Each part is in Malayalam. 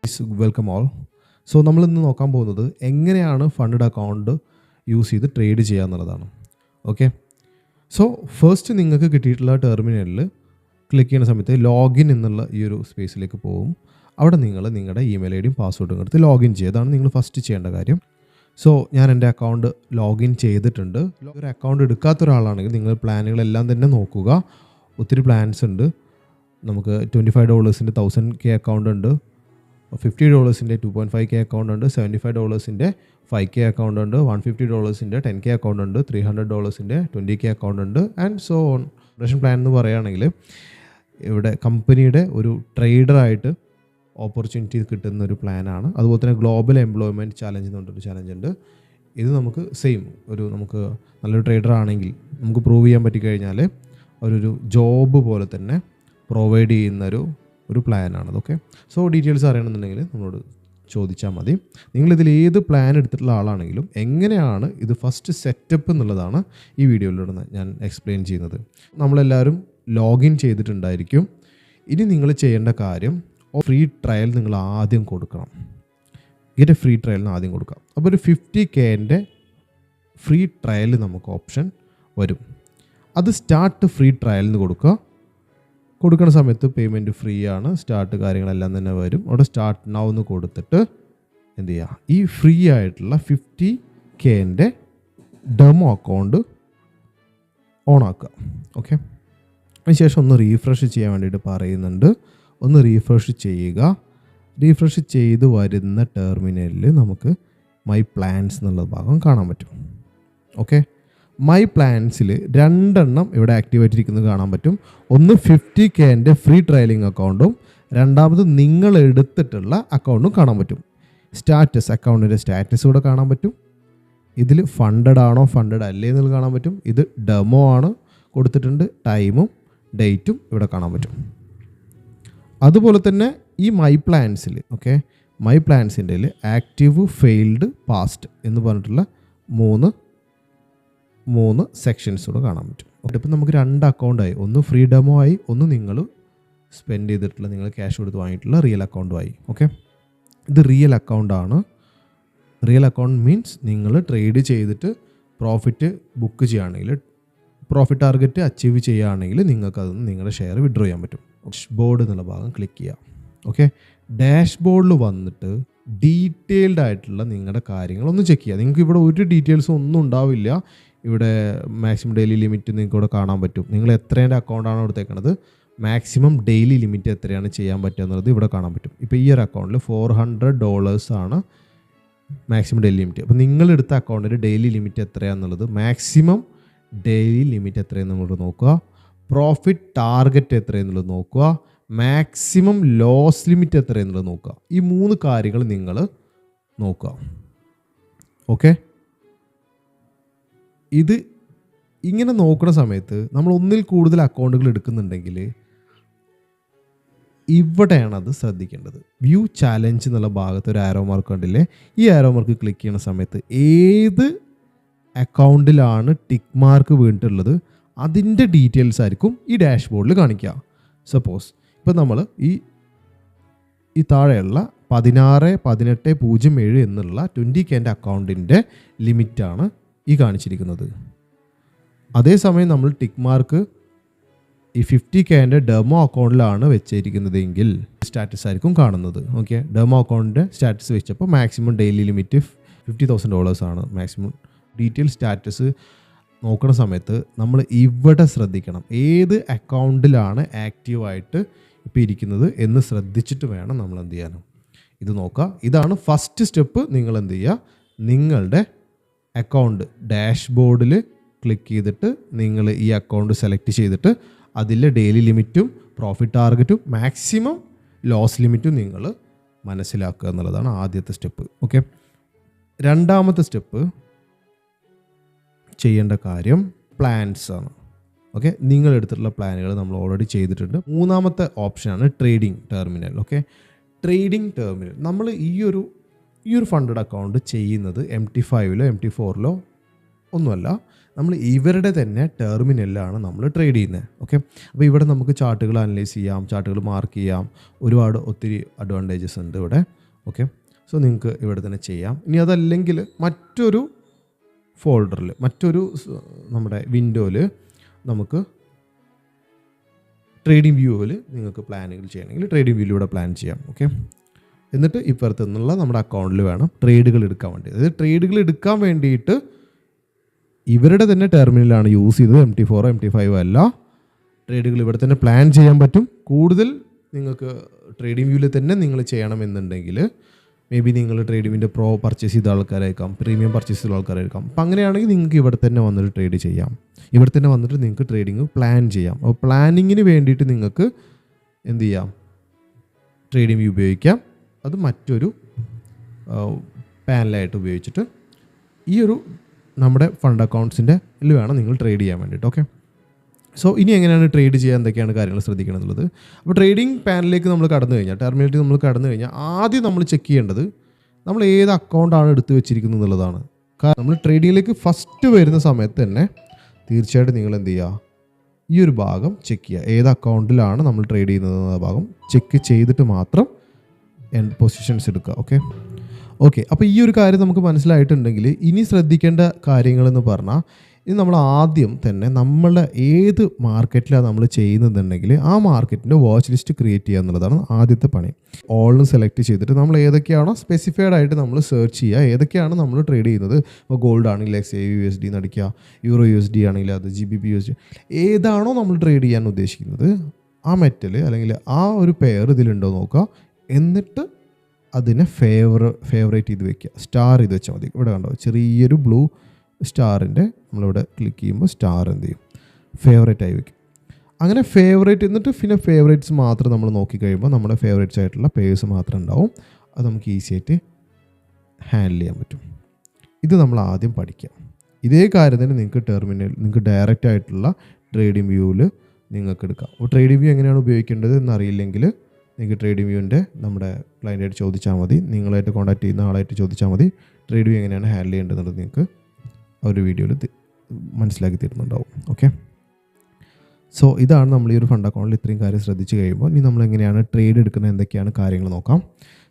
Welcome all. സോ നമ്മളിന്ന് നോക്കാൻ പോകുന്നത് എങ്ങനെയാണ് ഫണ്ടഡ് അക്കൗണ്ട് യൂസ് ചെയ്ത് ട്രേഡ് ചെയ്യുക എന്നുള്ളതാണ്. ഓക്കെ, സോ ഫസ്റ്റ് നിങ്ങൾക്ക് കിട്ടിയിട്ടുള്ള ടെർമിനലിൽ ക്ലിക്ക് ചെയ്യുന്ന സമയത്ത് ലോഗിൻ എന്നുള്ള ഈ ഒരു സ്പേസിലേക്ക് പോകും. അവിടെ നിങ്ങൾ നിങ്ങളുടെ ഇമെയിൽ ഐ ഡിയും പാസ്വേഡും എടുത്ത് ലോഗിൻ ചെയ്യുക. അതാണ് നിങ്ങൾ ഫസ്റ്റ് ചെയ്യേണ്ട കാര്യം. സോ ഞാൻ എൻ്റെ അക്കൗണ്ട് ലോഗിൻ ചെയ്തിട്ടുണ്ട്. ഒരു അക്കൗണ്ട് എടുക്കാത്ത ഒരാളാണെങ്കിൽ നിങ്ങൾ പ്ലാനുകളെല്ലാം തന്നെ നോക്കുക. ഒത്തിരി പ്ലാൻസ് ഉണ്ട്. നമുക്ക് $25 1000K അക്കൗണ്ട് ഉണ്ട്, $50 2.5K അക്കൗണ്ട് ഉണ്ട്, $75 5K അക്കൗണ്ട് ഉണ്ട്, $150 10K അക്കൗണ്ട് ഉണ്ട്, $300 20K അക്കൗണ്ട് ഉണ്ട്, and so on. Operation plan എന്ന് പറയുകയാണെങ്കിൽ ഇവിടെ കമ്പനിയുടെ ഒരു ട്രേഡറായിട്ട് ഓപ്പർച്യൂണിറ്റി കിട്ടുന്ന ഒരു പ്ലാനാണ്. അതുപോലെ തന്നെ ഗ്ലോബൽ എംപ്ലോയ്മെൻറ്റ് ചാലഞ്ച് എന്ന് പറഞ്ഞൊരു ചാലഞ്ച് ഉണ്ട്. ഇത് നമുക്ക് സെയിം നമുക്ക് നല്ലൊരു ട്രേഡർ ആണെങ്കിൽ നമുക്ക് പ്രൂവ് ചെയ്യാൻ പറ്റിക്കഴിഞ്ഞാൽ ഒരു ജോബ് പോലെ തന്നെ പ്രൊവൈഡ് ചെയ്യുന്നൊരു പ്ലാനാണ്. ഓക്കെ, സോ ഡീറ്റെയിൽസ് അറിയണമെന്നുണ്ടെങ്കിൽ നമ്മളോട് ചോദിച്ചാൽ മതി. നിങ്ങളിതിൽ ഏത് പ്ലാൻ എടുത്തിട്ടുള്ള ആളാണെങ്കിലും എങ്ങനെയാണ് ഇത് ഫസ്റ്റ് സെറ്റപ്പ് എന്നുള്ളതാണ് ഈ വീഡിയോയിലൂടെ ഞാൻ എക്സ്പ്ലെയിൻ ചെയ്യുന്നത്. നമ്മളെല്ലാവരും ലോഗിൻ ചെയ്തിട്ടുണ്ടായിരിക്കും. ഇനി നിങ്ങൾ ചെയ്യേണ്ട കാര്യം ഫ്രീ ട്രയൽ നിങ്ങൾ ആദ്യം കൊടുക്കണം. ഇതിൻ്റെ ഫ്രീ ട്രയലിന് ആദ്യം കൊടുക്കാം. അപ്പോൾ ഒരു 50K ഫ്രീ ട്രയൽ നമുക്ക് ഓപ്ഷൻ വരും. അത് സ്റ്റാർട്ട് ഫ്രീ ട്രയലിന് കൊടുക്കുന്ന സമയത്ത് പേയ്മെൻറ്റ് ഫ്രീ ആണ്. സ്റ്റാർട്ട് കാര്യങ്ങളെല്ലാം തന്നെ വരും. അവിടെ സ്റ്റാർട്ട് നൗ എന്ന് കൊടുത്തിട്ട് എന്ത് ചെയ്യുക, ഈ ഫ്രീ ആയിട്ടുള്ള 50K ഡെമോ അക്കൗണ്ട് ഓൺ ആക്കുക. ഓക്കെ, അതിനുശേഷം ഒന്ന് റീഫ്രഷ് ചെയ്യാൻ വേണ്ടിയിട്ട് പറയുന്നുണ്ട്. ഒന്ന് റീഫ്രഷ് ചെയ്യുക. റീഫ്രഷ് ചെയ്ത് വരുന്ന ടെർമിനലിൽ നമുക്ക് മൈ പ്ലാൻസ് എന്നുള്ള ഭാഗം കാണാൻ പറ്റും. ഓക്കെ, മൈ പ്ലാൻസിൽ 2 ഇവിടെ ആക്റ്റീവായിട്ട് ഇരിക്കുന്നത് കാണാൻ പറ്റും. ഒന്ന് 50K ഫ്രീ ട്രയലിംഗ് അക്കൗണ്ടും രണ്ടാമത് നിങ്ങൾ എടുത്തിട്ടുള്ള അക്കൗണ്ടും കാണാൻ പറ്റും. സ്റ്റാറ്റസ്, അക്കൗണ്ടിൻ്റെ സ്റ്റാറ്റസ് കൂടെ കാണാൻ പറ്റും. ഇതിൽ ഫണ്ടഡ് ആണോ ഫണ്ടഡ് അല്ലേ എന്നുള്ളത് കാണാൻ പറ്റും. ഇത് ഡെമോ ആണ് കൊടുത്തിട്ടുണ്ട്. ടൈമും ഡേറ്റും ഇവിടെ കാണാൻ പറ്റും. അതുപോലെ തന്നെ ഈ മൈ പ്ലാൻസിൽ മൈ പ്ലാൻസിൻ്റെ ആക്റ്റീവ്, ഫെയിൽഡ്, പാസ്റ്റ് എന്ന് പറഞ്ഞിട്ടുള്ള മൂന്ന് സെക്ഷൻസ് കൂടെ കാണാൻ പറ്റും. ഇപ്പം നമുക്ക് 2 അക്കൗണ്ടായി. ഒന്ന് ഫ്രീ ഡെമോ ആയി, ഒന്ന് നിങ്ങൾ സ്പെൻഡ് ചെയ്തിട്ടുള്ള, നിങ്ങൾ ക്യാഷ് കൊടുത്ത് വാങ്ങിയിട്ടുള്ള റിയൽ അക്കൗണ്ടുമായി. ഓക്കെ, ഇത് റിയൽ അക്കൗണ്ടാണ്. റിയൽ അക്കൗണ്ട് മീൻസ് നിങ്ങൾ ട്രേഡ് ചെയ്തിട്ട് പ്രോഫിറ്റ് ബുക്ക് ചെയ്യുകയാണെങ്കിൽ, പ്രോഫിറ്റ് ടാർഗറ്റ് അച്ചീവ് ചെയ്യുകയാണെങ്കിൽ നിങ്ങൾക്ക് അതിൽ നിന്ന് നിങ്ങളുടെ ഷെയർ വിഡ്രോ ചെയ്യാൻ പറ്റും. ഡാഷ്ബോർഡ് എന്നുള്ള ഭാഗം ക്ലിക്ക് ചെയ്യുക. ഓക്കെ, ഡാഷ്ബോർഡിൽ വന്നിട്ട് ഡീറ്റെയിൽഡ് ആയിട്ടുള്ള നിങ്ങളുടെ കാര്യങ്ങളൊന്ന് ചെക്ക് ചെയ്യുക. നിങ്ങൾക്ക് ഇവിടെ ഒരു ഡീറ്റെയിൽസും ഒന്നും ഉണ്ടാവില്ല. ഇവിടെ മാക്സിമം ഡെയിലി ലിമിറ്റ് നിങ്ങൾക്ക് ഇവിടെ കാണാൻ പറ്റും. നിങ്ങൾ എത്രേൻ്റെ അക്കൗണ്ടാണോ എടുത്തേക്കണത്, മാക്സിമം ഡെയിലി ലിമിറ്റ് എത്രയാണ് ചെയ്യാൻ പറ്റുക എന്നുള്ളത് ഇവിടെ കാണാൻ പറ്റും. ഇപ്പോൾ ഈ ഒരു അക്കൗണ്ടിൽ $400 ആണ് മാക്സിമം ഡെയിലി ലിമിറ്റ്. അപ്പോൾ നിങ്ങളെടുത്ത അക്കൗണ്ടിൽ ഡെയിലി ലിമിറ്റ് എത്രയാണെന്നുള്ളത്, മാക്സിമം ഡെയിലി ലിമിറ്റ് എത്രയെന്നുള്ളത് നോക്കുക. പ്രോഫിറ്റ് ടാർഗറ്റ് എത്രയെന്നുള്ളത് നോക്കുക. മാക്സിമം ലോസ് ലിമിറ്റ് എത്രയെന്നുള്ളത് നോക്കുക. ഈ 3 കാര്യങ്ങൾ നിങ്ങൾ നോക്കുക. ഓക്കെ, ഇത് ഇങ്ങനെ നോക്കുന്ന സമയത്ത് നമ്മൾ ഒന്നിൽ കൂടുതൽ അക്കൗണ്ടുകൾ എടുക്കുന്നുണ്ടെങ്കിൽ ഇവിടെയാണ് അത് ശ്രദ്ധിക്കേണ്ടത്. വ്യൂ ചാലഞ്ച് എന്നുള്ള ഭാഗത്ത് ഒരു ആരോ മാർക്ക് കണ്ടില്ലേ? ഈ ആരോ മാർക്ക് ക്ലിക്ക് ചെയ്യുന്ന സമയത്ത് ഏത് അക്കൗണ്ടിലാണ് ടിക്ക് മാർക്ക് വീണിട്ടുള്ളത് അതിൻ്റെ ഡീറ്റെയിൽസ് ആയിരിക്കും ഈ ഡാഷ്ബോർഡിൽ കാണിക്കുക. സപ്പോസ് ഇപ്പോൾ നമ്മൾ ഈ താഴെയുള്ള 161807 എന്നുള്ള 20K അക്കൗണ്ടിൻ്റെ ലിമിറ്റാണ് ഈ കാണിച്ചിരിക്കുന്നത്. അതേസമയം നമ്മൾ ടിക്ക് മാർക്ക് ഈ 50K ഡെമോ അക്കൗണ്ടിലാണ് വെച്ചിരിക്കുന്നതെങ്കിൽ സ്റ്റാറ്റസ് ആയിരിക്കും കാണുന്നത്. ഓക്കെ, ഡെമോ അക്കൗണ്ടിൻ്റെ സ്റ്റാറ്റസ് വെച്ചപ്പോൾ മാക്സിമം ഡെയിലി ലിമിറ്റ് $50,000 ആണ്. മാക്സിമം ഡീറ്റെയിൽ സ്റ്റാറ്റസ് നോക്കുന്ന സമയത്ത് നമ്മൾ ഇവിടെ ശ്രദ്ധിക്കണം, ഏത് അക്കൗണ്ടിലാണ് ആക്റ്റീവായിട്ട് ഇപ്പോൾ ഇരിക്കുന്നത് എന്ന് ശ്രദ്ധിച്ചിട്ട് വേണം നമ്മൾ എന്ത് ചെയ്യാനും ഇത് നോക്കുക. ഇതാണ് ഫസ്റ്റ് സ്റ്റെപ്പ്. നിങ്ങൾ എന്ത് ചെയ്യുക, നിങ്ങളുടെ അക്കൗണ്ട് ഡാഷ്ബോർഡിൽ ക്ലിക്ക് ചെയ്തിട്ട് നിങ്ങൾ ഈ അക്കൗണ്ട് സെലക്ട് ചെയ്തിട്ട് അതിലെ ഡെയിലി ലിമിറ്റും പ്രോഫിറ്റ് ടാർഗറ്റും മാക്സിമം ലോസ് ലിമിറ്റും നിങ്ങൾ മനസ്സിലാക്കുക എന്നുള്ളതാണ് ആദ്യത്തെ സ്റ്റെപ്പ്. ഓക്കെ, രണ്ടാമത്തെ സ്റ്റെപ്പ് ചെയ്യേണ്ട കാര്യം പ്ലാൻസ് ആണ്. ഓക്കെ, നിങ്ങൾ എടുത്തിട്ടുള്ള പ്ലാനുകൾ നമ്മൾ ഓൾറെഡി ചെയ്തിട്ടുണ്ട്. മൂന്നാമത്തെ ഓപ്ഷനാണ് trading terminal. Okay, trading terminal നമ്മൾ ഈ ഒരു ഫണ്ടഡ് അക്കൗണ്ട് ചെയ്യുന്നത് MT5ലോ MT4ലോ ഒന്നുമല്ല, നമ്മൾ ഇവരുടെ തന്നെ ടെർമിനലിലാണ് നമ്മൾ ട്രേഡ് ചെയ്യുന്നത്. ഓക്കെ, അപ്പോൾ ഇവിടെ നമുക്ക് ചാർട്ടുകൾ അനലൈസ് ചെയ്യാം, ചാർട്ടുകൾ മാർക്ക് ചെയ്യാം, ഒത്തിരി അഡ്വാൻറ്റേജസ് ഉണ്ട് ഇവിടെ. ഓക്കെ, സോ നിങ്ങൾക്ക് ഇവിടെ തന്നെ ചെയ്യാം. ഇനി അതല്ലെങ്കിൽ മറ്റൊരു ഫോൾഡറിൽ, നമ്മുടെ വിൻഡോയിൽ നമുക്ക് ട്രേഡിംഗ് വ്യൂവിൽ നിങ്ങൾക്ക് പ്ലാനുകൾ ചെയ്യണമെങ്കിൽ ട്രേഡിംഗ് വ്യൂവിലൂടെ പ്ലാൻ ചെയ്യാം. ഓക്കെ, എന്നിട്ട് ഇപ്പുറത്ത് നിന്നുള്ള നമ്മുടെ അക്കൗണ്ടിൽ വേണം ട്രേഡുകൾ എടുക്കാൻ വേണ്ടി. അതായത് ട്രേഡുകൾ എടുക്കാൻ വേണ്ടിയിട്ട് ഇവരുടെ തന്നെ ടെർമിനലാണ് യൂസ് ചെയ്തത്, MT4 MT5 അല്ല. ട്രേഡുകൾ ഇവിടെ തന്നെ പ്ലാൻ ചെയ്യാൻ പറ്റും. കൂടുതൽ നിങ്ങൾക്ക് ട്രേഡിംഗ് വ്യൂവിൽ തന്നെ നിങ്ങൾ ചെയ്യണമെന്നുണ്ടെങ്കിൽ മേ ബി നിങ്ങൾ ട്രേഡിംഗ് വ്യൂവിൻ്റെ പ്രോ പർച്ചേസ് ചെയ്ത ആൾക്കാരായിരിക്കാം, പ്രീമിയം പർച്ചേസ് ചെയ്ത ആൾക്കാരായിരിക്കാം. അപ്പം അങ്ങനെയാണെങ്കിൽ നിങ്ങൾക്ക് ഇവിടെ തന്നെ വന്നിട്ട് ട്രേഡ് ചെയ്യാം. ഇവിടെ തന്നെ വന്നിട്ട് നിങ്ങൾക്ക് ട്രേഡിങ് പ്ലാൻ ചെയ്യാം. അപ്പോൾ പ്ലാനിങ്ങിന് വേണ്ടിയിട്ട് നിങ്ങൾക്ക് എന്ത് ചെയ്യാം, ട്രേഡിംഗ് വ്യൂ ഉപയോഗിക്കാം. അത് മറ്റൊരു പാനലായിട്ട് ഉപയോഗിച്ചിട്ട് ഈ ഒരു നമ്മുടെ ഫണ്ട് അക്കൗണ്ട്സിൻ്റെ ഇതിൽ വേണം നിങ്ങൾ ട്രേഡ് ചെയ്യാൻ വേണ്ടിയിട്ട്. ഓക്കെ, സോ ഇനി എങ്ങനെയാണ് ട്രേഡ് ചെയ്യുക, എന്തൊക്കെയാണ് കാര്യങ്ങൾ ശ്രദ്ധിക്കണം എന്നുള്ളത്. അപ്പോൾ ട്രേഡിംഗ് പാനലിലേക്ക് നമ്മൾ കടന്നു കഴിഞ്ഞാൽ, ടെർമിനലിലേക്ക് നമ്മൾ കടന്നു കഴിഞ്ഞാൽ ആദ്യം നമ്മൾ ചെക്ക് ചെയ്യേണ്ടത് നമ്മൾ ഏത് അക്കൗണ്ടാണ് എടുത്ത് വെച്ചിരിക്കുന്നത് എന്നുള്ളതാണ്. കാരണം നമ്മൾ ട്രേഡിങ്ങിലേക്ക് ഫസ്റ്റ് വരുന്ന സമയത്ത് തന്നെ തീർച്ചയായിട്ടും നിങ്ങൾ എന്ത് ചെയ്യുക, ഈ ഒരു ഭാഗം ചെക്ക് ചെയ്യുക. ഏത് അക്കൗണ്ടിലാണ് നമ്മൾ ട്രേഡ് ചെയ്യുന്നത് എന്ന ഭാഗം ചെക്ക് ചെയ്തിട്ട് മാത്രം പൊസിഷൻസ് എടുക്കുക. ഓക്കെ, അപ്പോൾ ഈ ഒരു കാര്യം നമുക്ക് മനസ്സിലായിട്ടുണ്ടെങ്കിൽ ഇനി ശ്രദ്ധിക്കേണ്ട കാര്യങ്ങളെന്ന് പറഞ്ഞാൽ, ഇനി നമ്മൾ ആദ്യം തന്നെ നമ്മളെ ഏത് മാർക്കറ്റിലാണ് നമ്മൾ ചെയ്യുന്നതെന്നുണ്ടെങ്കിൽ ആ മാർക്കറ്റിൻ്റെ വാച്ച് ലിസ്റ്റ് ക്രിയേറ്റ് ചെയ്യുക എന്നുള്ളതാണ് ആദ്യത്തെ പണി. ഓൾന്ന് സെലക്ട് ചെയ്തിട്ട് നമ്മൾ ഏതൊക്കെയാണോ സ്പെസിഫൈഡ് ആയിട്ട് നമ്മൾ സെർച്ച് ചെയ്യുക, ഏതൊക്കെയാണ് നമ്മൾ ട്രേഡ് ചെയ്യുന്നത്. ഇപ്പോൾ ഗോൾഡ് ആണെങ്കിൽ XAUUSD നടിക്കുക, EURUSD ആണെങ്കിൽ അത് GBPUSD, ഏതാണോ നമ്മൾ ട്രേഡ് ചെയ്യാൻ ഉദ്ദേശിക്കുന്നത് ആ മെറ്റൽ അല്ലെങ്കിൽ ആ ഒരു പെയർ ഇതിലുണ്ടോ നോക്കുക. എന്നിട്ട് അതിനെ ഫേവറേറ്റ് ചെയ്ത് വെക്കുക, സ്റ്റാർ ചെയ്ത് വെച്ചാൽ മതി. ഇവിടെ കണ്ടോ ചെറിയൊരു ബ്ലൂ സ്റ്റാറിൻ്റെ നമ്മളിവിടെ ക്ലിക്ക് ചെയ്യുമ്പോൾ സ്റ്റാർ എന്ത് ചെയ്യും, ഫേവറേറ്റ് ആയി വെക്കും. അങ്ങനെ ഫേവറേറ്റ് എന്നിട്ട് പിന്നെ ഫേവറേറ്റ്സ് മാത്രം നമ്മൾ നോക്കിക്കഴിയുമ്പോൾ നമ്മുടെ ഫേവറേറ്റ്സ് ആയിട്ടുള്ള പേഴ്സ് മാത്രം ഉണ്ടാവും. അത് നമുക്ക് ഈസി ആയിട്ട് ഹാൻഡിൽ ചെയ്യാൻ പറ്റും. ഇത് നമ്മൾ ആദ്യം പഠിക്കാം. ഇതേ കാര്യം തന്നെ നിങ്ങൾക്ക് ഡയറക്റ്റ് ആയിട്ടുള്ള ട്രേഡിംഗ് വ്യൂവിൽ നിങ്ങൾക്ക് എടുക്കാം. അപ്പോൾ ട്രേഡിംഗ് വ്യൂ എങ്ങനെയാണ് ഉപയോഗിക്കേണ്ടത് എന്നറിയില്ലെങ്കിൽ നിങ്ങൾക്ക് ട്രേഡിംഗ് വ്യൂവിൻ്റെ നമ്മുടെ ക്ലയൻറ്റായിട്ട് ചോദിച്ചാൽ മതി, നിങ്ങളായിട്ട് കോൺടാക്ട് ചെയ്യുന്ന ആളായിട്ട് ചോദിച്ചാൽ മതി. ട്രേഡ് വ്യൂ എങ്ങനെയാണ് ഹാൻഡിൽ ചെയ്യേണ്ടതെന്നുള്ളത് നിങ്ങൾക്ക് ഒരു വീഡിയോയിൽ മനസ്സിലാക്കി തരുന്നുണ്ടാവും. ഓക്കെ, സോ ഇതാണ് നമ്മൾ ഈ ഒരു ഫണ്ട് അക്കൗണ്ടിൽ ഇത്രയും കാര്യം ശ്രദ്ധിച്ച് കഴിയുമ്പോൾ ഇനി നമ്മൾ എങ്ങനെയാണ് ട്രേഡ് എടുക്കുന്നത്, എന്തൊക്കെയാണ് കാര്യങ്ങൾ നോക്കാം.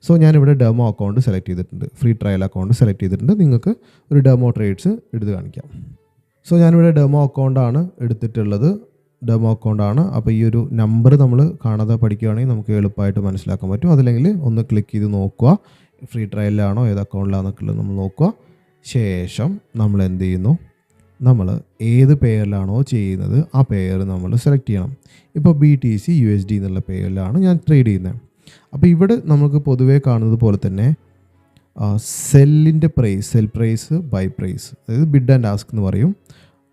സോ ഞാനിവിടെ ഡെമോ അക്കൗണ്ട് സെലക്ട് ചെയ്തിട്ടുണ്ട്, ഫ്രീ ട്രയൽ അക്കൗണ്ട് സെലക്ട് ചെയ്തിട്ടുണ്ട്. നിങ്ങൾക്ക് ഒരു ഡെമോ ട്രേഡ്സ് എടുത്ത് കാണിക്കാം. സോ ഞാനിവിടെ ഡെമോ അക്കൗണ്ടാണ് എടുത്തിട്ടുള്ളത്, ഡെമോ അക്കൗണ്ടാണ്. അപ്പോൾ ഈ ഒരു നമ്പർ നമ്മൾ കാണാതെ പഠിക്കുകയാണെങ്കിൽ നമുക്ക് എളുപ്പമായിട്ട് മനസ്സിലാക്കാൻ പറ്റും. അതല്ലെങ്കിൽ ഒന്ന് ക്ലിക്ക് ചെയ്ത് നോക്കുക, ഫ്രീ ട്രയലിലാണോ ഏത് അക്കൗണ്ടിലാണെന്നൊക്കെ ഉള്ളത് നമ്മൾ നോക്കുക. ശേഷം നമ്മൾ എന്ത് ചെയ്യുന്നു, നമ്മൾ ഏത് പെയറിലാണോ ചെയ്യുന്നത് ആ പെയർ നമ്മൾ സെലക്ട് ചെയ്യണം. ഇപ്പോൾ BTC USD എന്നുള്ള പെയറിലാണ് ഞാൻ ട്രേഡ് ചെയ്യുന്നത്. അപ്പോൾ ഇവിടെ നമുക്ക് പൊതുവേ കാണുന്നത് പോലെ തന്നെ സെൽ പ്രൈസ്, ബൈ പ്രൈസ്, അതായത് ബിഡ് ആൻഡ് ആസ്ക് എന്ന് പറയും,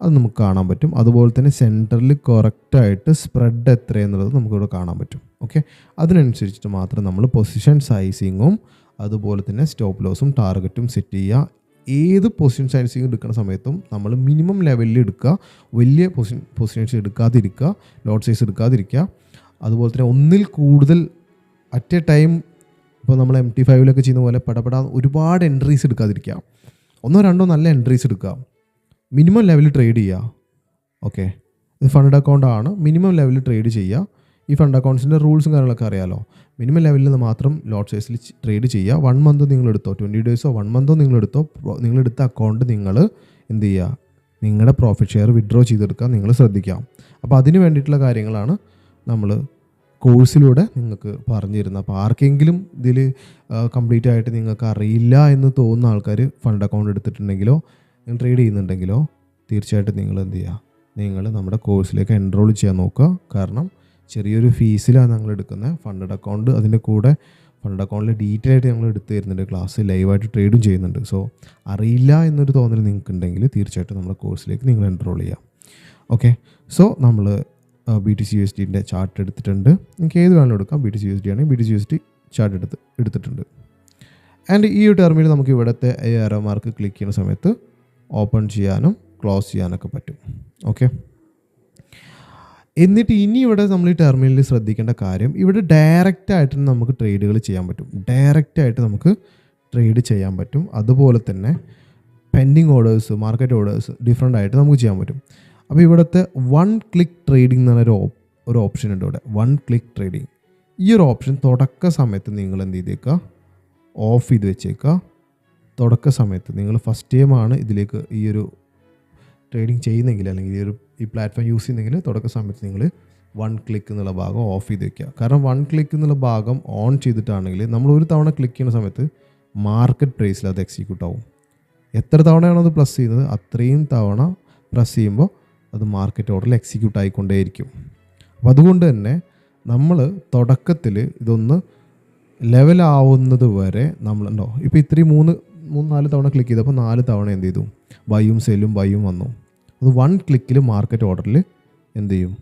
അത് നമുക്ക് കാണാൻ പറ്റും. അതുപോലെ തന്നെ സെൻറ്ററിൽ കറക്റ്റായിട്ട് സ്പ്രെഡ് എത്രയെന്നുള്ളത് നമുക്കിവിടെ കാണാൻ പറ്റും. ഓക്കെ, അതിനനുസരിച്ചിട്ട് മാത്രം നമ്മൾ പൊസിഷൻ സൈസിങ്ങും അതുപോലെ തന്നെ സ്റ്റോപ്പ് ലോസും ടാർഗറ്റും സെറ്റ് ചെയ്യുക. ഏത് പൊസിഷൻ സൈസിങ് എടുക്കുന്ന സമയത്തും നമ്മൾ മിനിമം ലെവലിൽ എടുക്കുക, വലിയ പൊസിഷൻസ് എടുക്കാതിരിക്കുക, ലോട്ട് സൈസ് എടുക്കാതിരിക്കുക. അതുപോലെ തന്നെ ഒന്നിൽ കൂടുതൽ അറ്റ് എ ടൈം, ഇപ്പോൾ നമ്മൾ MT5 ചെയ്യുന്ന പോലെ പടപെടാൻ ഒരുപാട് എൻട്രീസ് എടുക്കാതിരിക്കുക. 1-2 നല്ല എൻട്രീസ് എടുക്കുക, മിനിമം ലെവലിൽ ട്രേഡ് ചെയ്യുക. ഓക്കെ, ഇത് ഫണ്ട് അക്കൗണ്ടാണ്, മിനിമം ലെവലിൽ ട്രേഡ് ചെയ്യുക. ഈ ഫണ്ട് അക്കൗണ്ട്സിൻ്റെ റൂൾസും കാര്യങ്ങളൊക്കെ അറിയാമല്ലോ. മിനിമം ലെവലിൽ നിന്ന് മാത്രം ലോട്ട് സൈസിൽ ട്രേഡ് ചെയ്യുക. 1 മന്ത് നിങ്ങളെടുത്തോ, 20 ഡേയ്സോ 1 മന്തോ നിങ്ങളെടുത്തോ, നിങ്ങളെടുത്ത അക്കൗണ്ട് നിങ്ങൾ എന്ത് ചെയ്യുക, നിങ്ങളുടെ പ്രോഫിറ്റ് ഷെയർ വിഡ്രോ ചെയ്തെടുക്കാൻ നിങ്ങൾ ശ്രദ്ധിക്കാം. അപ്പോൾ അതിന് വേണ്ടിയിട്ടുള്ള കാര്യങ്ങളാണ് നമ്മൾ കോഴ്സിലൂടെ നിങ്ങൾക്ക് പറഞ്ഞു തരുന്നത്. അപ്പോൾ ആർക്കെങ്കിലും ഇതിൽ കംപ്ലീറ്റ് ആയിട്ട് നിങ്ങൾക്ക് അറിയില്ല എന്ന് തോന്നുന്ന ആൾക്കാർ ഫണ്ട് അക്കൗണ്ട് എടുത്തിട്ടുണ്ടെങ്കിലോ നിങ്ങൾ ട്രേഡ് ചെയ്യുന്നുണ്ടെങ്കിലോ തീർച്ചയായിട്ടും നിങ്ങൾ എന്ത് ചെയ്യുക, നിങ്ങൾ നമ്മുടെ കോഴ്സിലേക്ക് എൻറോൾ ചെയ്യാൻ നോക്കുക. കാരണം ചെറിയൊരു ഫീസിലാണ് ഞങ്ങൾ എടുക്കുന്നത് ഫണ്ട് അക്കൗണ്ട്. അതിൻ്റെ കൂടെ ഫണ്ട് അക്കൗണ്ടിൽ ഡീറ്റെയിൽ ആയിട്ട് ഞങ്ങൾ എടുത്ത് തരുന്നുണ്ട്, ക്ലാസ് ലൈവായിട്ട് ട്രേഡും ചെയ്യുന്നുണ്ട്. സോ അറിയില്ല എന്നൊരു തോന്നൽ നിങ്ങൾക്ക് ഉണ്ടെങ്കിൽ തീർച്ചയായിട്ടും നമ്മുടെ കോഴ്സിലേക്ക് നിങ്ങൾ എൻറോൾ ചെയ്യാം. ഓക്കെ, സോ നമ്മൾ BTC USDൻ്റെ ചാർട്ട് എടുത്തിട്ടുണ്ട്. നിങ്ങൾക്ക് ഏത് വേണമെങ്കിലും എടുക്കാം. BTC USD ആണെങ്കിൽ BTC USD ചാർട്ട് എടുത്തിട്ടുണ്ട്. ആൻഡ് ഈ ഒരു ടെർമിനൽ നമുക്ക് ഇവിടുത്തെ ഏറോ മാർക്ക് ക്ലിക്ക് ചെയ്യുന്ന സമയത്ത് ഓപ്പൺ ചെയ്യാനും ക്ലോസ് ചെയ്യാനൊക്കെ പറ്റും. ഓക്കെ, എന്നിട്ട് ഇനി ഇവിടെ നമ്മൾ ഈ ടെർമിനലിൽ ശ്രദ്ധിക്കേണ്ട കാര്യം, ഇവിടെ ഡയറക്റ്റായിട്ട് നമുക്ക് ട്രേഡുകൾ ചെയ്യാൻ പറ്റും. ഡയറക്റ്റായിട്ട് നമുക്ക് ട്രേഡ് ചെയ്യാൻ പറ്റും. അതുപോലെ തന്നെ pending orders, market orders different ആയിട്ട് നമുക്ക് ചെയ്യാൻ പറ്റും. അപ്പോൾ ഇവിടുത്തെ വൺ ക്ലിക്ക് ട്രേഡിംഗ് എന്ന് പറഞ്ഞൊരു ഒരു ഓപ്ഷൻ ഉണ്ട് ഇവിടെ, വൺ ക്ലിക്ക് ട്രേഡിംഗ്. ഈ ഒരു ഓപ്ഷൻ തുടക്ക സമയത്ത് നിങ്ങൾ എന്ത് ചെയ്തേക്കുക, ഓഫ് ചെയ്ത് വെച്ചേക്കുക. തുടക്ക സമയത്ത് നിങ്ങൾ ഫസ്റ്റ് ടൈമാണ് ഇതിലേക്ക് ഈ ഒരു ട്രേഡിംഗ് ചെയ്യുന്നെങ്കിൽ, അല്ലെങ്കിൽ ഈ പ്ലാറ്റ്ഫോം യൂസ് ചെയ്യുന്നെങ്കിൽ തുടക്ക സമയത്ത് നിങ്ങൾ വൺ ക്ലിക്ക് എന്നുള്ള ഭാഗം ഓഫ് ചെയ്ത് വെക്കുക. കാരണം വൺ ക്ലിക്ക് എന്നുള്ള ഭാഗം ഓൺ ചെയ്തിട്ടാണെങ്കിൽ നമ്മൾ ഒരു തവണ ക്ലിക്ക് ചെയ്യുന്ന സമയത്ത് മാർക്കറ്റ് പ്രൈസിൽ അത് എക്സിക്യൂട്ട് ആവും. എത്ര തവണയാണോ അത് പ്രസ് ചെയ്യുന്നത് അത്രയും തവണ പ്രസ് ചെയ്യുമ്പോൾ അത് മാർക്കറ്റ് ഓർഡറിൽ എക്സിക്യൂട്ട് ആയിക്കൊണ്ടേയിരിക്കും. അപ്പോൾ അതുകൊണ്ട് തന്നെ നമ്മൾ തുടക്കത്തിൽ ഇതൊന്ന് ലെവലാവുന്നത് വരെ നമ്മളുണ്ടോ, ഇപ്പോൾ ഇത്രയും മൂന്ന് 4 തവണ ക്ലിക്ക് ചെയ്തപ്പോൾ 4 തവണ എന്ത് ചെയ്തു, ബൈയും സെല്ലും ബൈയും വന്നു. അത് വൺ ക്ലിക്കിൽ മാർക്കറ്റ് ഓർഡറിൽ എന്ത് ചെയ്യും,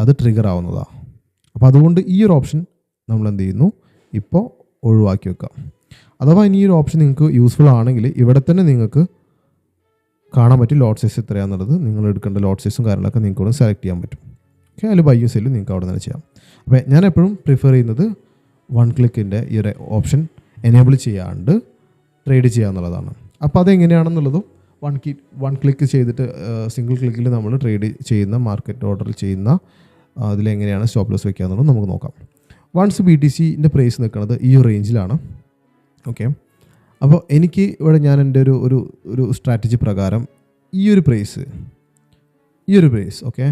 അത് ട്രിഗർ ആവുന്നതാണ്. അപ്പോൾ അതുകൊണ്ട് ഈ ഒരു ഓപ്ഷൻ നമ്മൾ എന്ത് ചെയ്യുന്നു, ഇപ്പോൾ ഒഴിവാക്കി വെക്കാം. അഥവാ ഇനി ഈ ഒരു ഓപ്ഷൻ നിങ്ങൾക്ക് യൂസ്ഫുൾ ആണെങ്കിൽ ഇവിടെ തന്നെ നിങ്ങൾക്ക് കാണാൻ പറ്റും ലോട്ട് സൈസ് എത്രയാണെന്നുള്ളത്. നിങ്ങൾ എടുക്കേണ്ട ലോട്ട് സൈസും കാര്യങ്ങളൊക്കെ നിങ്ങൾക്ക് ഇവിടെ സെലക്ട് ചെയ്യാൻ പറ്റും. ഓക്കെ, അതിൽ ബൈയും സെല്ലും നിങ്ങൾക്ക് അവിടെ തന്നെ ചെയ്യാം. അപ്പോൾ ഞാൻ എപ്പോഴും പ്രിഫർ ചെയ്യുന്നത് വൺ ക്ലിക്കിൻ്റെ ഈ ഒരു ഓപ്ഷൻ എനേബിൾ ചെയ്യാണ്ട് ട്രേഡ് ചെയ്യുക എന്നുള്ളതാണ്. അപ്പോൾ അതെങ്ങനെയാണെന്നുള്ളതും വൺ ക്ലിക്ക് ചെയ്തിട്ട് സിംഗിൾ ക്ലിക്കിൽ നമ്മൾ ട്രേഡ് ചെയ്യുന്ന മാർക്കറ്റ് ഓർഡറിൽ ചെയ്യുന്ന അതിലെങ്ങനെയാണ് സ്റ്റോപ്പ് ലോസ് വയ്ക്കുക എന്നുള്ളത് നമുക്ക് നോക്കാം. വൺസ് BTCൻ്റെ പ്രൈസ് നിൽക്കുന്നത് ഈ ഒരു റേഞ്ചിലാണ്. ഓക്കെ, അപ്പോൾ എനിക്ക് ഇവിടെ ഞാൻ എൻ്റെ ഒരു സ്ട്രാറ്റജി പ്രകാരം ഈ ഒരു price okay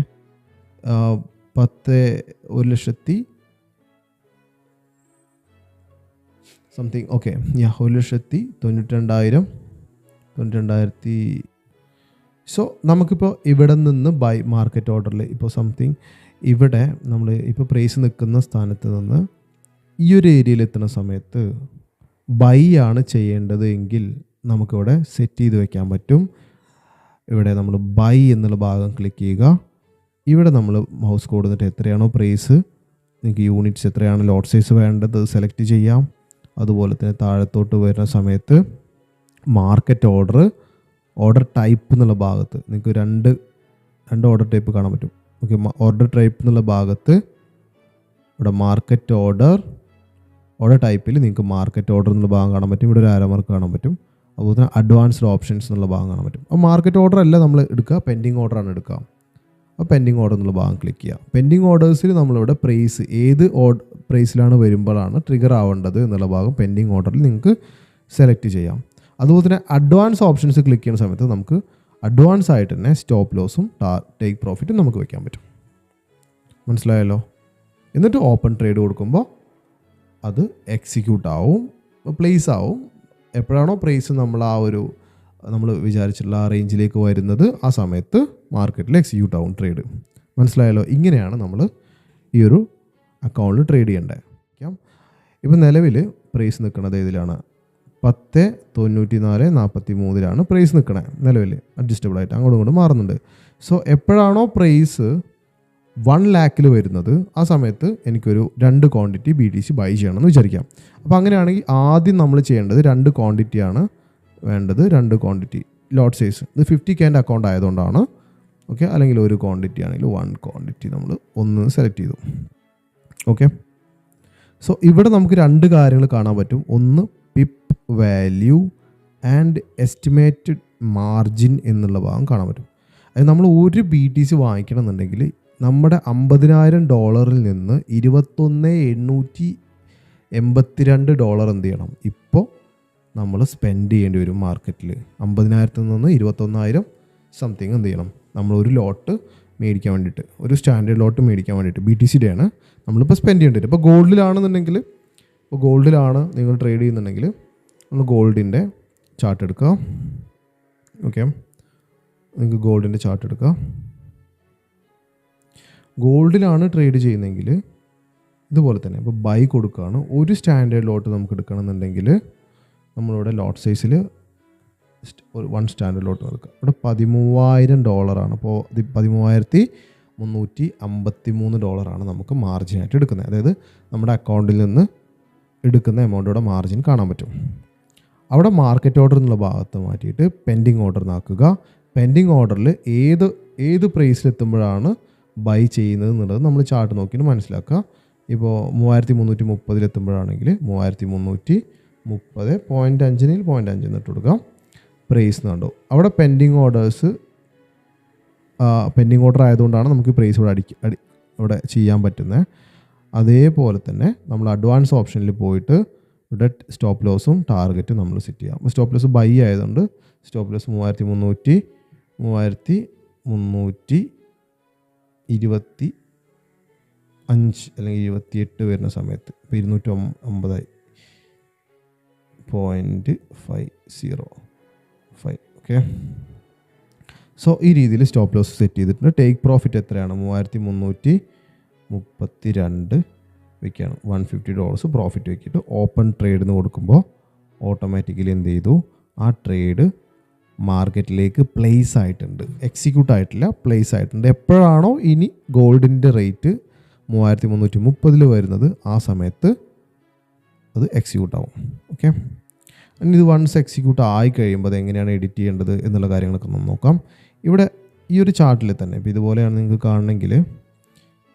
1,00,000 something, okay 1,92,000. So നമുക്കിപ്പോൾ ഇവിടെ നിന്ന് ബൈ മാർക്കറ്റ് ഓർഡറിൽ ഇപ്പോൾ സംതിങ് ഇവിടെ നമ്മൾ ഇപ്പോൾ പ്രൈസ് നിൽക്കുന്ന സ്ഥാനത്ത് നിന്ന് ഈ ഒരു ഏരിയയിൽ എത്തുന്ന സമയത്ത് ബൈ ആണ് ചെയ്യേണ്ടത് എങ്കിൽ നമുക്കിവിടെ സെറ്റ് ചെയ്ത് വെക്കാൻ പറ്റും. ഇവിടെ നമ്മൾ ബൈ എന്നുള്ള ഭാഗം ക്ലിക്ക് ചെയ്യുക. ഇവിടെ നമ്മൾ മൗസ് കൊടുത്തിട്ട് എത്രയാണോ പ്രൈസ്, നിങ്ങൾക്ക് യൂണിറ്റ്സ് എത്രയാണ് ലോട്ട് സൈസ് വേണ്ടത് സെലക്ട് ചെയ്യാം. അതുപോലെ തന്നെ താഴത്തോട്ട് വരുന്ന സമയത്ത് മാർക്കറ്റ് ഓർഡർ ടൈപ്പ് എന്നുള്ള ഭാഗത്ത് നിങ്ങൾക്ക് രണ്ട് ഓർഡർ ടൈപ്പ് കാണാൻ പറ്റും. ഓക്കെ, ഓർഡർ ടൈപ്പ് എന്നുള്ള ഭാഗത്ത് ഇവിടെ മാർക്കറ്റ് ഓർഡർ ടൈപ്പിൽ നിങ്ങൾക്ക് മാർക്കറ്റ് ഓർഡർ എന്നുള്ള ഭാഗം കാണാൻ പറ്റും. ഇവിടെ ഒരു ആരോ മാർക്ക് കാണാൻ പറ്റും. അതുപോലെ തന്നെ അഡ്വാൻസ്ഡ് ഓപ്ഷൻസ് എന്നുള്ള ഭാഗം കാണാൻ പറ്റും. അപ്പോൾ മാർക്കറ്റ് ഓർഡർ അല്ല നമ്മൾ എടുക്കുക, പെൻഡിങ് ഓർഡറാണ് എടുക്കുക. അപ്പോൾ പെൻഡിങ് ഓർഡർ എന്നുള്ള ഭാഗം ക്ലിക്ക് ചെയ്യുക. പെൻഡിങ് ഓർഡേഴ്സിൽ നമ്മളിവിടെ പ്രൈസ് ഏത് പ്രൈസിലാണ് വരുമ്പോഴാണ് ട്രിഗർ ആവേണ്ടത് എന്നുള്ള ഭാഗം പെൻഡിങ് ഓർഡറിൽ നിങ്ങൾക്ക് സെലക്ട് ചെയ്യാം. അതുപോലെ തന്നെ അഡ്വാൻസ് ഓപ്ഷൻസ് ക്ലിക്ക് ചെയ്യുന്ന സമയത്ത് നമുക്ക് അഡ്വാൻസ് ആയിട്ട് തന്നെ സ്റ്റോപ്പ് ലോസും ടേക്ക് പ്രോഫിറ്റും നമുക്ക് വയ്ക്കാൻ പറ്റും. മനസ്സിലായല്ലോ? എന്നിട്ട് ഓപ്പൺ ട്രേഡ് കൊടുക്കുമ്പോൾ അത് എക്സിക്യൂട്ട് ആവും, പ്ലേസ് ആവും. എപ്പോഴാണോ പ്രൈസ് നമ്മൾ വിചാരിച്ചിട്ടുള്ള ആ റേഞ്ചിലേക്ക് വരുന്നത് ആ സമയത്ത് മാർക്കറ്റിൽ എക്സിക്യൂട്ട് ആവും ട്രേഡ്. മനസ്സിലായല്ലോ? ഇങ്ങനെയാണ് നമ്മൾ ഈ ഒരു അക്കൗണ്ടിൽ ട്രേഡ് ചെയ്യേണ്ടത്. ഇപ്പം നിലവിൽ പ്രൈസ് നിൽക്കുന്നത് ഇതിലാണ് 10.9443 പ്രൈസ് നിൽക്കണേ. നിലവിൽ അഡ്ജസ്റ്റബിൾ ആയിട്ട് അങ്ങോട്ടും ഇങ്ങോട്ടും മാറുന്നുണ്ട്. സോ എപ്പോഴാണോ പ്രൈസ് 1 lakhൽ വരുന്നത് ആ സമയത്ത് എനിക്കൊരു 2 ക്വാണ്ടിറ്റി BTC ബൈ ചെയ്യണമെന്ന് വിചാരിക്കാം. അപ്പോൾ അങ്ങനെയാണെങ്കിൽ ആദ്യം നമ്മൾ ചെയ്യേണ്ടത് 2 ക്വാണ്ടിറ്റിയാണ് വേണ്ടത്. 2 ക്വാണ്ടിറ്റി ലോട്ട് സൈസ് ഇത് 50K അക്കൗണ്ട് ആയതുകൊണ്ടാണ്. ഓക്കെ, അല്ലെങ്കിൽ ഒരു ക്വാണ്ടിറ്റി ആണെങ്കിൽ 1 ക്വാണ്ടിറ്റി നമ്മൾ ഒന്ന് സെലക്ട് ചെയ്തു. ഓക്കെ, സോ ഇവിടെ നമുക്ക് 2 കാര്യങ്ങൾ കാണാൻ പറ്റും. ഒന്ന് pip value and estimated margin എന്നുള്ള ഭാഗം കാണാൻ പറ്റും. അത് നമ്മൾ ഒരു BTC വാങ്ങിക്കണമെന്നുണ്ടെങ്കിൽ നമ്മുടെ $50,000 നിന്ന് $21,882 എന്ത് ചെയ്യണം, ഇപ്പോൾ നമ്മൾ സ്പെൻഡ് ചെയ്യേണ്ടി വരും മാർക്കറ്റിൽ. 50,000 നിന്ന് 21,000 സംതിങ് എന്ത് ചെയ്യണം, നമ്മൾ ഒരു ലോട്ട് മേടിക്കാൻ വേണ്ടിയിട്ട്, ഒരു സ്റ്റാൻഡേർഡ് ലോട്ട് മേടിക്കാൻ വേണ്ടിയിട്ട് BTCയുടെ ആണ് നമ്മളിപ്പോൾ സ്പെൻഡ് ചെയ്യേണ്ടി വരും. ഇപ്പോൾ ഗോൾഡിലാണെന്നുണ്ടെങ്കിൽ, ഇപ്പോൾ ഗോൾഡിലാണ് നിങ്ങൾ ട്രേഡ് ചെയ്യുന്നുണ്ടെങ്കിൽ നമ്മൾ ഗോൾഡിൻ്റെ ചാർട്ട് എടുക്കുക. ഓക്കെ, നിങ്ങൾക്ക് ഗോൾഡിൻ്റെ ചാർട്ട് എടുക്കുക. ഗോൾഡിലാണ് ട്രേഡ് ചെയ്യുന്നതെങ്കിൽ ഇതുപോലെ തന്നെ ഇപ്പോൾ ബൈ കൊടുക്കുകയാണ്. ഒരു സ്റ്റാൻഡേർഡ് ലോട്ട് നമുക്ക് എടുക്കണമെന്നുണ്ടെങ്കിൽ നമ്മളിവിടെ ലോട്ട് സൈസിൽ 1 സ്റ്റാൻഡേർഡ് ലോട്ട് എടുക്കുക. ഇവിടെ $13,000 അപ്പോൾ $13,353 നമുക്ക് മാർജിനായിട്ട് എടുക്കുന്നത്. അതായത് നമ്മുടെ അക്കൗണ്ടിൽ നിന്ന് എടുക്കുന്ന എമൗണ്ടോടെ മാർജിൻ കാണാൻ പറ്റും. അവിടെ മാർക്കറ്റ് ഓർഡർ എന്നുള്ള ഭാഗത്ത് മാറ്റിയിട്ട് പെൻഡിങ് ഓർഡർ നാക്കുക. പെൻഡിങ് ഓർഡറിൽ ഏത് പ്രൈസിലെത്തുമ്പോഴാണ് ബൈ ചെയ്യുന്നത് എന്നുള്ളത് നമ്മൾ ചാർട്ട് നോക്കിയിട്ട് മനസ്സിലാക്കുക. ഇപ്പോൾ 3,330 എത്തുമ്പോഴാണെങ്കിൽ 3,330.5 എന്നിട്ട് കൊടുക്കാം. പ്രൈസ് എന്നുണ്ടോ. അവിടെ പെൻഡിങ് ഓർഡേഴ്സ് പെൻഡിങ് ഓർഡർ ആയതുകൊണ്ടാണ് നമുക്ക് പ്രൈസ് ഇവിടെ ചെയ്യാൻ പറ്റുന്നത്. അതേപോലെ തന്നെ നമ്മൾ അഡ്വാൻസ് ഓപ്ഷനിൽ പോയിട്ട് ഇവിടെ സ്റ്റോപ്പ് ലോസും ടാർഗറ്റും നമ്മൾ സെറ്റ് ചെയ്യാം. സ്റ്റോപ്പ് ലോസ് ബൈ ആയതുകൊണ്ട് സ്റ്റോപ്പ് ലോസ് 3325 അല്ലെങ്കിൽ 28 വരുന്ന സമയത്ത് ഇപ്പോൾ 250.505. ഓക്കെ. സോ ഈ രീതിയിൽ സ്റ്റോപ്പ് ലോസ് സെറ്റ് ചെയ്തിട്ടുണ്ട്. ടേക്ക് പ്രോഫിറ്റ് എത്രയാണ്? 3332 വയ്ക്കുകയാണ്. $150 പ്രോഫിറ്റ് വയ്ക്കിയിട്ട് ഓപ്പൺ ട്രേഡിന് കൊടുക്കുമ്പോൾ ഓട്ടോമാറ്റിക്കലി എന്ത് ചെയ്തു? ആ ട്രേഡ് മാർക്കറ്റിലേക്ക് പ്ലേസ് ആയിട്ടുണ്ട്. എക്സിക്യൂട്ട് ആയിട്ടില്ല, പ്ലേസ് ആയിട്ടുണ്ട്. എപ്പോഴാണോ ഇനി ഗോൾഡിൻ്റെ റേറ്റ് 3330 വരുന്നത് ആ സമയത്ത് അത് എക്സിക്യൂട്ട് ആവും. ഓക്കെ. ഇനി ഇത് വൺസ് എക്സിക്യൂട്ട് ആയി കഴിയുമ്പോൾ അത് എങ്ങനെയാണ് എഡിറ്റ് ചെയ്യേണ്ടത് എന്നുള്ള കാര്യങ്ങളൊക്കെ നമ്മൾ നോക്കാം. ഇവിടെ ഈ ഒരു ചാർട്ടിൽ തന്നെ ഇപ്പോൾ ഇതുപോലെയാണ് നിങ്ങൾക്ക് കാണണമെങ്കിൽ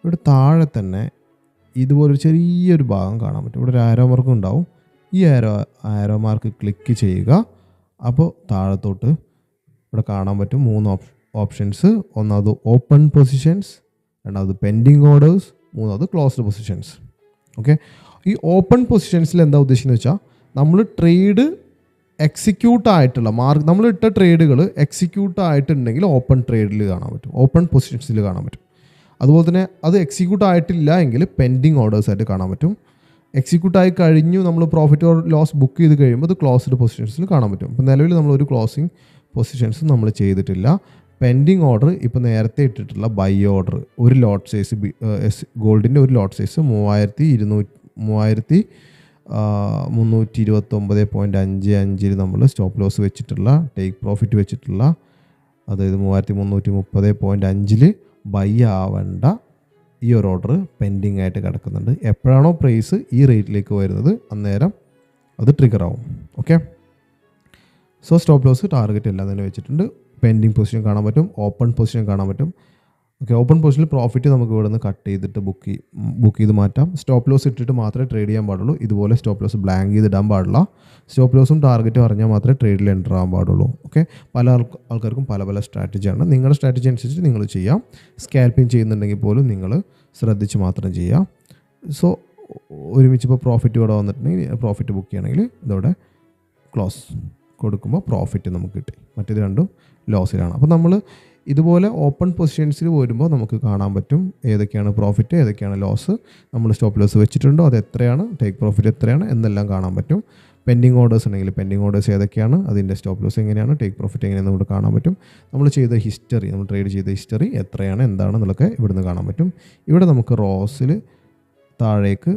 ഇവിടെ താഴെ തന്നെ ഇതുപോലൊരു ചെറിയൊരു ഭാഗം കാണാൻ പറ്റും. ഇവിടെ ഒരു ആരോ മാർക്ക് ഉണ്ടാവും. ഈ ആരോ മാർക്ക് ക്ലിക്ക് ചെയ്യുക. അപ്പോൾ താഴത്തോട്ട് ഇവിടെ കാണാൻ പറ്റും 3 ഓപ്ഷൻസ്. ഒന്നാമത് ഓപ്പൺ പൊസിഷൻസ്, രണ്ടാമത് പെൻഡിങ് ഓർഡേഴ്സ്, മൂന്നാമത് ക്ലോസ്ഡ് പൊസിഷൻസ്. ഓക്കെ. ഈ ഓപ്പൺ പൊസിഷൻസിൽ എന്താ ഉദ്ദേശിക്കുന്നത് വെച്ചാൽ നമ്മൾ ട്രേഡ് എക്സിക്യൂട്ട് ആയിട്ടുള്ള നമ്മൾ ഇട്ട ട്രേഡുകൾ എക്സിക്യൂട്ട് ആയിട്ടുണ്ടെങ്കിൽ ഓപ്പൺ ട്രേഡിൽ കാണാൻ പറ്റും, ഓപ്പൺ പൊസിഷൻസിൽ കാണാൻ പറ്റും. അതുപോലെ തന്നെ അത് എക്സിക്യൂട്ട് ആയിട്ടില്ല എങ്കിൽ പെൻഡിങ് ഓർഡേഴ്സ് ആയിട്ട് കാണാൻ പറ്റും. എക്സിക്യൂട്ട് ആയി കഴിഞ്ഞു നമ്മൾ പ്രോഫിറ്റ് ഓർ ലോസ് ബുക്ക് ചെയ്ത് കഴിയുമ്പോൾ അത് ക്ലോസ്ഡ് പൊസിഷൻസിൽ കാണാൻ പറ്റും. ഇപ്പോൾ നിലവിൽ നമ്മളൊരു ക്ലോസിങ് പൊസിഷൻസ് നമ്മൾ ചെയ്തിട്ടില്ല. പെൻഡിങ് ഓർഡർ ഇപ്പോൾ നേരത്തെ ഇട്ടിട്ടുള്ള ബൈ ഓർഡർ ഒരു ലോട്ട് സൈസ് ഗോൾഡിൻ്റെ ഒരു ലോട്ട് സൈസ് 3329.55 നമ്മൾ സ്റ്റോപ്പ് ലോസ് വെച്ചിട്ടുള്ള ടേക്ക് പ്രോഫിറ്റ് വെച്ചിട്ടുള്ള, അതായത് 3330.5 ബൈ ആവേണ്ട ഈ ഒരു ഓർഡർ പെൻഡിങ് ആയിട്ട് കിടക്കുന്നുണ്ട്. എപ്പോഴാണോ പ്രൈസ് ഈ റേറ്റിലേക്ക് വരുന്നത് അന്നേരം അത് ട്രിഗർ ആവും. Okay. So stop loss target എല്ലാം തന്നെ വെച്ചിട്ടുണ്ട്. പെൻഡിങ് പൊസിഷൻ കാണാൻ പറ്റും, ഓപ്പൺ പൊസിഷൻ കാണാൻ പറ്റും. ഓക്കെ. ഓപ്പൺ പൊസിഷനിൽ പ്രോഫിറ്റ് നമുക്ക് ഇവിടെ നിന്ന് കട്ട് ചെയ്തിട്ട് ബുക്ക് ചെയ്ത് മാറ്റാം. സ്റ്റോപ്പ് ലോസ് ഇട്ടിട്ട് മാത്രമേ ട്രേഡ് ചെയ്യാൻ പാടുള്ളൂ. ഇതുപോലെ സ്റ്റോപ്പ് ലോസ് ബ്ലാങ്ക് ചെയ്ത് ഇടാൻ പാടില്ല. സ്റ്റോപ്പ് ലോസും ടാർഗറ്റും അറിഞ്ഞാൽ മാത്രമേ ട്രേഡിൽ എൻ്റർ ആകാൻ പാടുള്ളൂ. ഓക്കെ. പല ആൾക്കാർക്കും പല സ്ട്രാറ്റജിയാണ്. നിങ്ങളുടെ സ്ട്രാറ്റജി അനുസരിച്ച് നിങ്ങൾ ചെയ്യാം. സ്കാൽപ്പിംഗ് ചെയ്യുന്നുണ്ടെങ്കിൽ പോലും നിങ്ങൾ ശ്രദ്ധിച്ച് മാത്രം ചെയ്യാം. സോ ഒരുമിച്ച് ഇപ്പോൾ പ്രോഫിറ്റ് ഇവിടെ വന്നിട്ടുണ്ടെങ്കിൽ പ്രോഫിറ്റ് ബുക്ക് ചെയ്യണമെങ്കിൽ ഇതോടെ ക്ലോസ് കൊടുക്കുമ്പോൾ പ്രോഫിറ്റ് നമുക്ക് കിട്ടി. മറ്റേത് രണ്ടും ലോസിലാണ്. അപ്പോൾ നമ്മൾ ഇതുപോലെ ഓപ്പൺ പൊസിഷൻസിൽ വരുമ്പോൾ നമുക്ക് കാണാൻ പറ്റും ഏതൊക്കെയാണ് പ്രോഫിറ്റ്, ഏതൊക്കെയാണ് ലോസ്. നമ്മൾ സ്റ്റോപ്പ് ലോസ് വെച്ചിട്ടുണ്ടോ, അത് എത്രയാണ്, ടേക്ക് പ്രോഫിറ്റ് എത്രയാണ് എന്നെല്ലാം കാണാൻ പറ്റും. പെൻഡിങ് ഓർഡേഴ്സ് ഉണ്ടെങ്കിൽ പെൻഡിങ് ഓർഡേഴ്സ് ഏതൊക്കെയാണ്, അതിൻ്റെ സ്റ്റോപ്പ് ലോസ് എങ്ങനെയാണ്, ടേക്ക് പ്രോഫിറ്റ് എങ്ങനെയാണെന്ന് നമുക്ക് കാണാൻ പറ്റും. നമ്മൾ ചെയ്ത ഹിസ്റ്ററി, നമ്മൾ ട്രേഡ് ചെയ്ത ഹിസ്റ്ററി എത്രയാണ് എന്താണെന്നുള്ളതൊക്കെ ഇവിടുന്ന് കാണാൻ പറ്റും. ഇവിടെ നമുക്ക് റോസിൽ താഴേക്ക്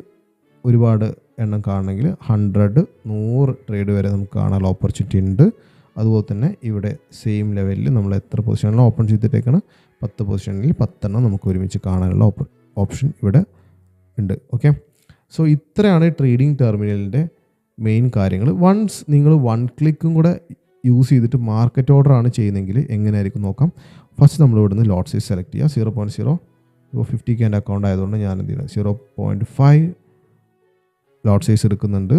ഒരുപാട് എണ്ണം കാണണമെങ്കിൽ 100 ട്രേഡ് വരെ നമുക്ക് കാണാനുള്ള ഓപ്പർച്യൂണിറ്റി ഉണ്ട്. അതുപോലെ തന്നെ ഇവിടെ സെയിം ലെവലിൽ നമ്മൾ എത്ര പൊസിഷനിലും ഓപ്പൺ ചെയ്തിട്ടേക്കാണ് 10 പൊസിഷനിൽ 10 എണ്ണം നമുക്ക് ഒരുമിച്ച് കാണാനുള്ള ഓപ്ഷൻ ഇവിടെ ഉണ്ട്. ഓക്കെ. സോ ഇത്രയാണ് ട്രേഡിംഗ് ടെർമിനലിൻ്റെ മെയിൻ കാര്യങ്ങൾ. വൺസ് നിങ്ങൾ 1 ക്ലിക്കും കൂടെ യൂസ് ചെയ്തിട്ട് മാർക്കറ്റ് ഓർഡർ ആണ് ചെയ്യുന്നതെങ്കിൽ എങ്ങനെയായിരിക്കും നോക്കാം. ഫസ്റ്റ് നമ്മൾ ഇവിടുന്ന് ലോട്ട് സൈസ് സെലക്ട് ചെയ്യുക. 0.0 ഇപ്പോൾ 50K എൻ്റെ അക്കൗണ്ട് ആയതുകൊണ്ട് ഞാൻ എന്ത് ചെയ്യുന്നത് 0.5 ലോട്ട് സൈസ് എടുക്കുന്നുണ്ട്.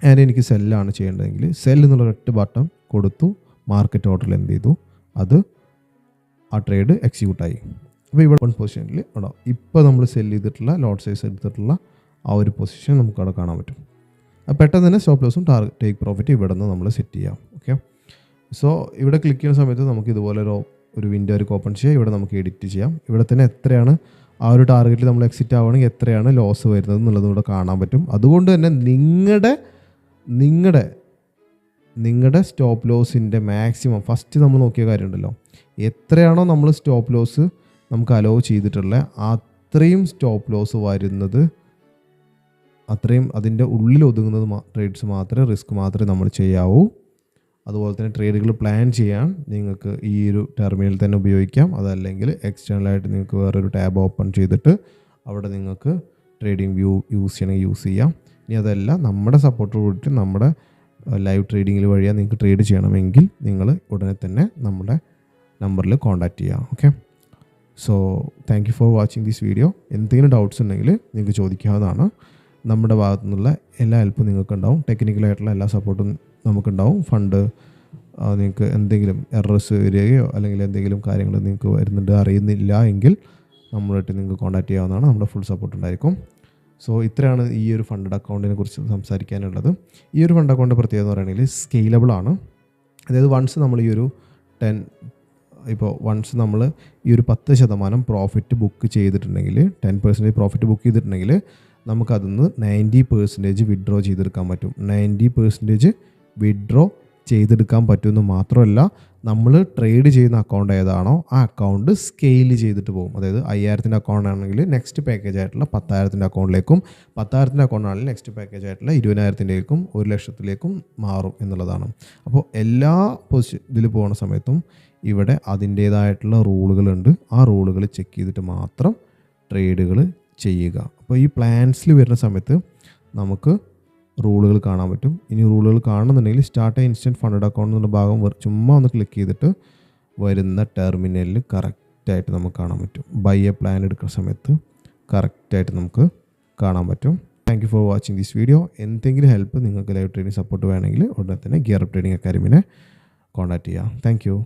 ആൻഡ് എനിക്ക് സെല്ലാണ് ചെയ്യേണ്ടതെങ്കിൽ സെൽ എന്നുള്ള ഒറ്റ ബട്ടൺ കൊടുത്തു. മാർക്കറ്റ് ഓർഡറിൽ എന്ത് ചെയ്തു, അത് ആ ട്രേഡ് എക്സിക്യൂട്ടായി. അപ്പോൾ ഇവിടെ 1 പൊസിഷനിൽ ഉണ്ടാവും. ഇപ്പോൾ നമ്മൾ സെല് ചെയ്തിട്ടുള്ള ലോട്ട് സൈസ് എടുത്തിട്ടുള്ള ആ ഒരു പൊസിഷൻ നമുക്ക് അവിടെ കാണാൻ പറ്റും. പെട്ടെന്ന് തന്നെ സ്റ്റോപ്പ് ലോസും ടേക്ക് പ്രോഫിറ്റ് ഇവിടെ നിന്ന് നമ്മൾ സെറ്റ് ചെയ്യാം. ഓക്കെ. സോ ഇവിടെ ക്ലിക്ക് ചെയ്യുന്ന സമയത്ത് നമുക്ക് ഇതുപോലെ ഒരു വിൻഡോ ഓപ്പൺ ചെയ്യാം. ഇവിടെ നമുക്ക് എഡിറ്റ് ചെയ്യാം. ഇവിടെ തന്നെ എത്രയാണ് ആ ഒരു ടാർഗറ്റിൽ നമ്മൾ എക്സിറ്റ് ആവുകയാണെങ്കിൽ എത്രയാണ് ലോസ് വരുന്നത് എന്നുള്ളത് ഇവിടെ കാണാൻ പറ്റും. അതുകൊണ്ട് തന്നെ നിങ്ങളുടെ സ്റ്റോപ്പ് ലോസിൻ്റെ മാക്സിമം ഫസ്റ്റ് നമ്മൾ നോക്കിയ കാര്യമുണ്ടല്ലോ, എത്രയാണോ നമ്മൾ സ്റ്റോപ്പ് ലോസ് നമുക്ക് അലോ ചെയ്തിട്ടുള്ളത് അത്രയും സ്റ്റോപ്പ് ലോസ് വരുന്നത്, അത്രയും അതിൻ്റെ ഉള്ളിൽ ഒതുങ്ങുന്നത് ട്രേഡ്സ് മാത്രമേ, റിസ്ക് മാത്രമേ നമ്മൾ ചെയ്യാവൂ. അതുപോലെ തന്നെ ട്രേഡുകൾ പ്ലാൻ ചെയ്യാൻ നിങ്ങൾക്ക് ഈ ഒരു ടെർമിനൽ തന്നെ ഉപയോഗിക്കാം. അതല്ലെങ്കിൽ എക്സ്റ്റേണലായിട്ട് നിങ്ങൾക്ക് വേറൊരു ടാബ് ഓപ്പൺ ചെയ്തിട്ട് അവിടെ നിങ്ങൾക്ക് ട്രേഡിംഗ് വ്യൂ യൂസ് ചെയ്യണമെങ്കിൽ യൂസ് ചെയ്യാം. ഇനി അതല്ല നമ്മുടെ സപ്പോർട്ട് കൂടിയിട്ട് നമ്മുടെ ലൈവ് ട്രേഡിങ്ങിൽ വഴിയാണ് നിങ്ങൾക്ക് ട്രേഡ് ചെയ്യണമെങ്കിൽ നിങ്ങൾ ഉടനെ തന്നെ നമ്മുടെ നമ്പറിൽ കോൺടാക്റ്റ് ചെയ്യാം. Okay. So thank you for watching this video. എന്തെങ്കിലും ഡൗട്ട്സ് ഉണ്ടെങ്കിൽ നിങ്ങൾക്ക് ചോദിക്കാവുന്നതാണ്. നമ്മുടെ ഭാഗത്തു നിന്നുള്ള എല്ലാ ഹെൽപ്പും നിങ്ങൾക്കുണ്ടാവും. ടെക്നിക്കലായിട്ടുള്ള എല്ലാ സപ്പോർട്ടും നമുക്കുണ്ടാവും. ഫണ്ട് നിങ്ങൾക്ക് എന്തെങ്കിലും എറേഴ്സ് വരികയോ അല്ലെങ്കിൽ എന്തെങ്കിലും കാര്യങ്ങൾ നിങ്ങൾക്ക് വരുന്നുണ്ട് അറിയുന്നില്ല എങ്കിൽ നമ്മളായിട്ട് നിങ്ങൾക്ക് കോൺടാക്ട് ചെയ്യാവുന്നതാണ്. നമ്മുടെ ഫുൾ സപ്പോർട്ട് ഉണ്ടായിരിക്കും. സോ ഇത്രയാണ് ഈ ഒരു ഫണ്ടഡ് അക്കൗണ്ടിനെ കുറിച്ച് സംസാരിക്കാനുള്ളത്. ഈ ഒരു ഫണ്ട് അക്കൗണ്ട് പ്രത്യേകത എന്ന് പറയുകയാണെങ്കിൽ സ്കെയിലബിൾ ആണ്. അതായത് വൺസ് നമ്മൾ ഈ ഒരു വൺസ് നമ്മൾ ഈ ഒരു 10% പ്രോഫിറ്റ് ബുക്ക് ചെയ്തിട്ടുണ്ടെങ്കിൽ 10% പ്രോഫിറ്റ് ബുക്ക് ചെയ്തിട്ടുണ്ടെങ്കിൽ നമുക്കതിന്ന് 90% വിഡ്രോ ചെയ്തെടുക്കാൻ പറ്റും. 90% വിഡ്രോ ചെയ്തെടുക്കാൻ പറ്റുമെന്ന് മാത്രമല്ല, നമ്മൾ ട്രേഡ് ചെയ്യുന്ന അക്കൗണ്ട് ഏതാണോ ആ അക്കൗണ്ട് സ്കെയിൽ ചെയ്തിട്ട് പോകും. അതായത് 5000 അക്കൗണ്ട് ആണെങ്കിൽ നെക്സ്റ്റ് പാക്കേജ് ആയിട്ടുള്ള 10,000 അക്കൗണ്ടിലേക്കും 10,000 അക്കൗണ്ട് ആണെങ്കിൽ നെക്സ്റ്റ് പാക്കേജ് ആയിട്ടുള്ള 20,000 1,00,000 മാറും എന്നുള്ളതാണ്. അപ്പോൾ എല്ലാ ഇതിൽ പോകുന്ന സമയത്തും ഇവിടെ അതിൻ്റേതായിട്ടുള്ള റൂളുകളുണ്ട്. ആ റൂളുകൾ ചെക്ക് ചെയ്തിട്ട് മാത്രം ട്രേഡുകൾ ചെയ്യുക. അപ്പോൾ ഈ പ്ലാൻസിൽ വരുന്ന സമയത്ത് നമുക്ക് റൂളുകൾ കാണാൻ പറ്റും. ഇനി റൂളുകൾ കാണുന്നുണ്ടെങ്കിൽ start A instant funded account എന്നുള്ള ഭാഗം ചുമ്മാ ഒന്ന് ക്ലിക്ക് ചെയ്തിട്ട് വരുന്ന ടെർമിനലിൽ കറക്റ്റായിട്ട് നമുക്ക് കാണാൻ പറ്റും. ബൈ എ പ്ലാൻ എടുക്കുന്ന സമയത്ത് കറക്റ്റായിട്ട് നമുക്ക് കാണാൻ പറ്റും. Thank you for watching this video. എന്തെങ്കിലും ഹെൽപ്പ് നിങ്ങൾക്ക് ലൈവ് ട്രേഡിംഗ് സപ്പോർട്ട് വേണമെങ്കിൽ ഉടനെ തന്നെ ഗിയർ അപ്പ് ട്രേഡിംഗ് അക്കാദമിനെ കോൺടാക്ട് ചെയ്യുക. Thank you.